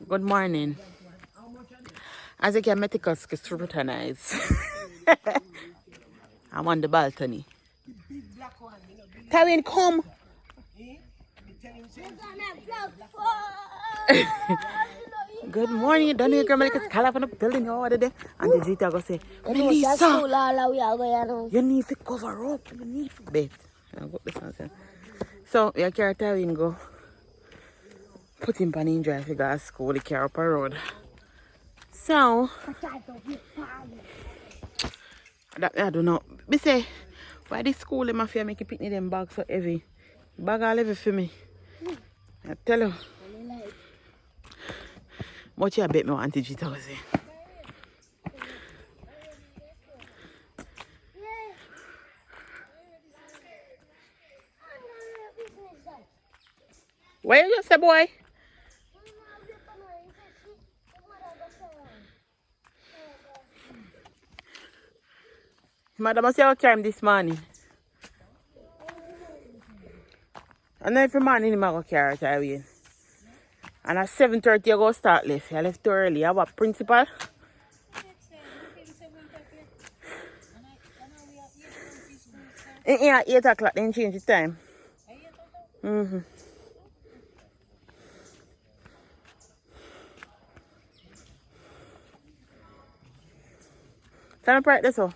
Good morning. As you can scrutinize. I'm on the balcony. Karen, come. Good morning. You done your grandma like a Skylife on the building over there. And the Gita go say, Melissa, you need to cover up. You need to bed. So, you can't tell him go. Put him on in drive to go to school. The car up a road. So, that I don't know. Me say, why this school them affair make you pick them bags so heavy? Bag all heavy for me. I tell you. Much I bet me want Gita go say. Where you just say, boy? Madam, I see how time this morning. And every morning, I go carry it away. And at 7:30, I go start left. I left too early. I have a principal. Yeah, 8 o'clock, then change the time. Can I practice so?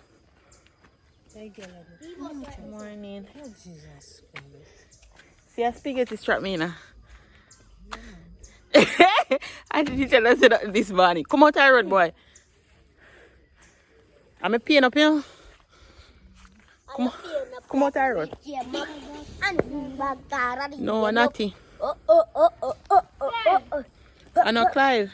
Good morning. See, a spaghetti strap me now. I didn't tell us that this morning. Come out the road, boy. I'm a pain up here. Come out the road. No, Natty. I know Clive.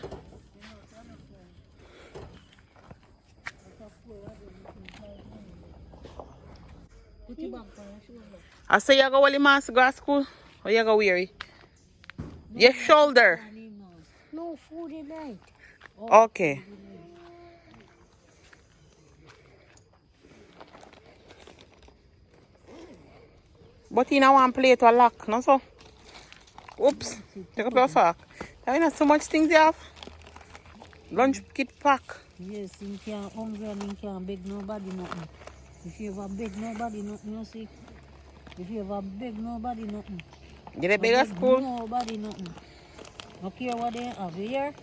I say you go with the mask go to school or you go weary? Your shoulder. No food in night. Okay. But you know one plate to lock, no so? Oops. Take up your fork. You know so much things you have. Lunch kit pack. Yes, you can't hungry and you can't beg nobody nothing. If you ever beg nobody nothing, you see. If you ever beg nobody nothing. Get a bigger school. Nobody nothing. No care what they have. You hear?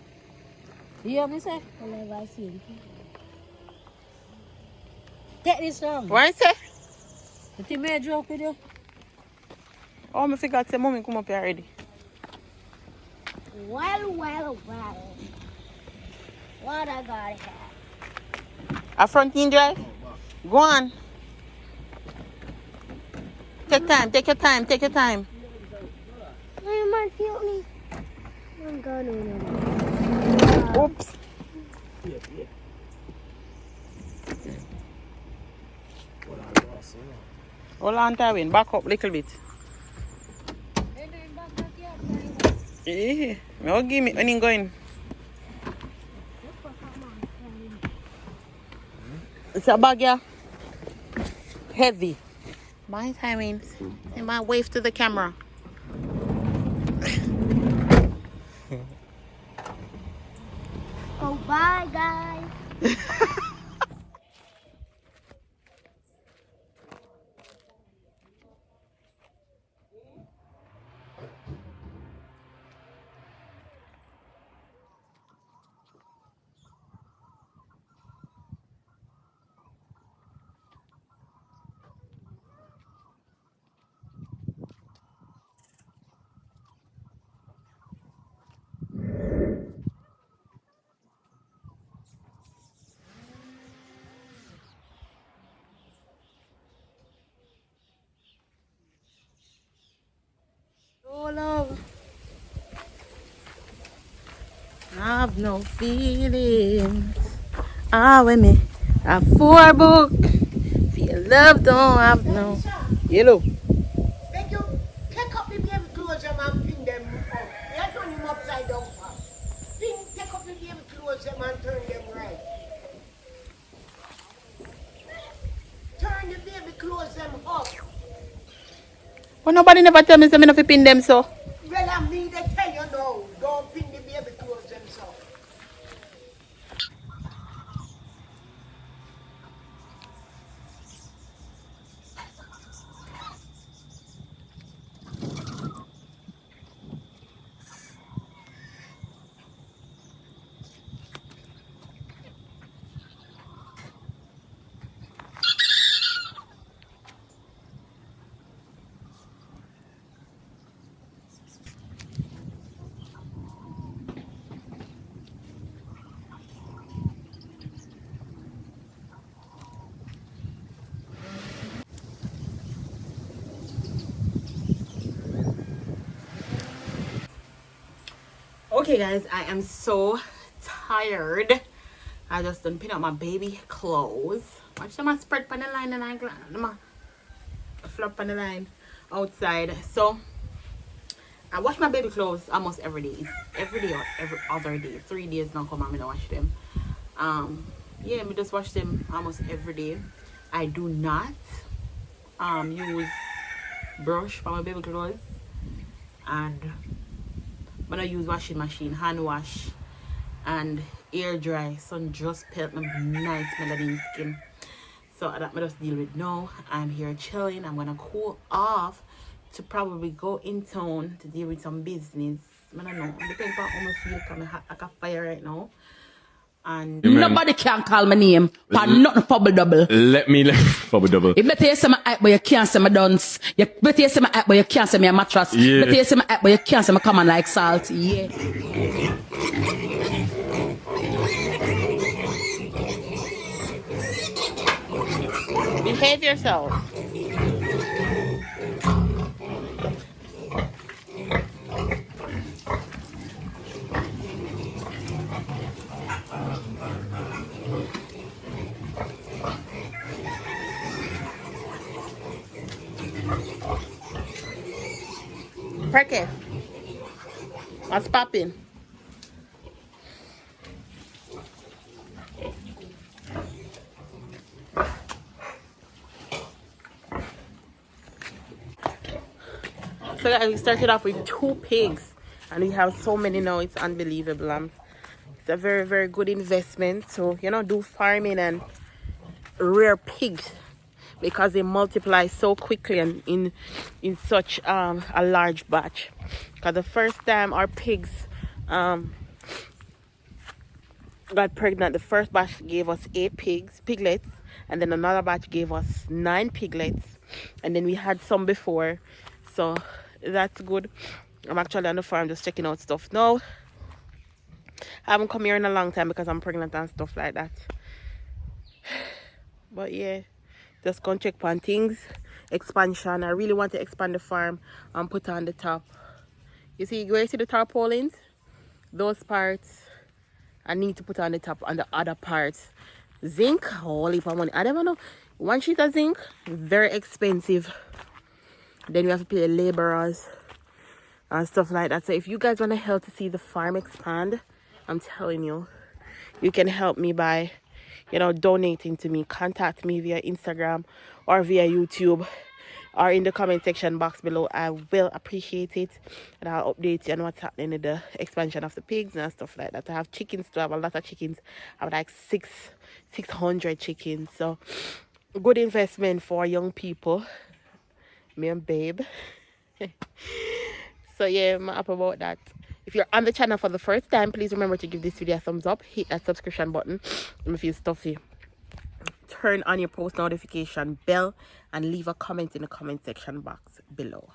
You hear me say? I never see it. Take this song. What you say? The thing may joke with you. Oh, I forgot to say mommy come up here already. Well. What I got here? A front in drive? Go on. Take your time. My man feel me. I'm gonna. Oops. Hold on, Tywin. Back up a little bit. Yeah. No, give me when you going. It's a bag, yeah. Heavy. My timing. And my wave to the camera. Oh, bye, guys. have no feelings. Ah, with me. A 4 book. Feel love don't have no. Yellow. Make you take up the baby clothes them and pin them up. You turn them upside down first. Take up the baby clothes them and turn them right. Turn the baby clothes them up. But nobody never tell me something if you pin them so. Well, I mean, they tell you now, don't pin the baby clothes them so. Okay guys, I am so tired. I just done pin up my baby clothes. Watch them spread on the line and I flop on the line outside. So I wash my baby clothes almost every day. It's every day or every other day. 3 days now come and I wash them. Yeah, me just wash them almost every day. I do not use brush for my baby clothes, and when I use washing machine, hand wash and air dry. Sun just pelt my nice melanin skin. So that I just deal with now. I'm here chilling. I'm gonna cool off to probably go in town to deal with some business. I don't know. Depends on how much feel coming hot like a fire right now. And Nobody can call my name. But nothing bubble double. Let me bubble double. You better you say my hype, but you can't say my dance. You better you say my hype, but you can't say me a mattress. Yeah. Better you say my hype, but you can't say me common like salt. Yeah. behave yourself. Perky, what's popping? So guys, we started off with 2 pigs and we have so many now, it's unbelievable. It's a very, very good investment. So, you know, do farming and rear pigs because they multiply so quickly and in such a large batch. Because the first time our pigs got pregnant, the first batch gave us 8 piglets, and then another batch gave us 9 piglets, and then we had some before, so that's good. I'm actually on the farm just checking out stuff now. I haven't come here in a long time because I'm pregnant and stuff like that, but yeah, just gonna check on things. Expansion, I really want to expand the farm and put on the top. You see, where you see the tarpaulins, those parts I need to put on the top, and the other parts zinc, holy for money. I never know, 1 sheet of zinc very expensive, then we have to pay laborers and stuff like that. So if you guys want to help to see the farm expand, I'm telling you, you can help me by, you know, donating to me. Contact me via Instagram or via YouTube or in the comment section box below. I will appreciate it, and I'll update you on what's happening with the expansion of the pigs and stuff like that. I have chickens too. I have a lot of chickens. I have like 600 chickens. So good investment for young people, me and babe. So yeah, I'm up about that. If you're on the channel for the first time, please remember to give this video a thumbs up, hit that subscription button, and if you stuffy, turn on your post notification bell and leave a comment in the comment section box below.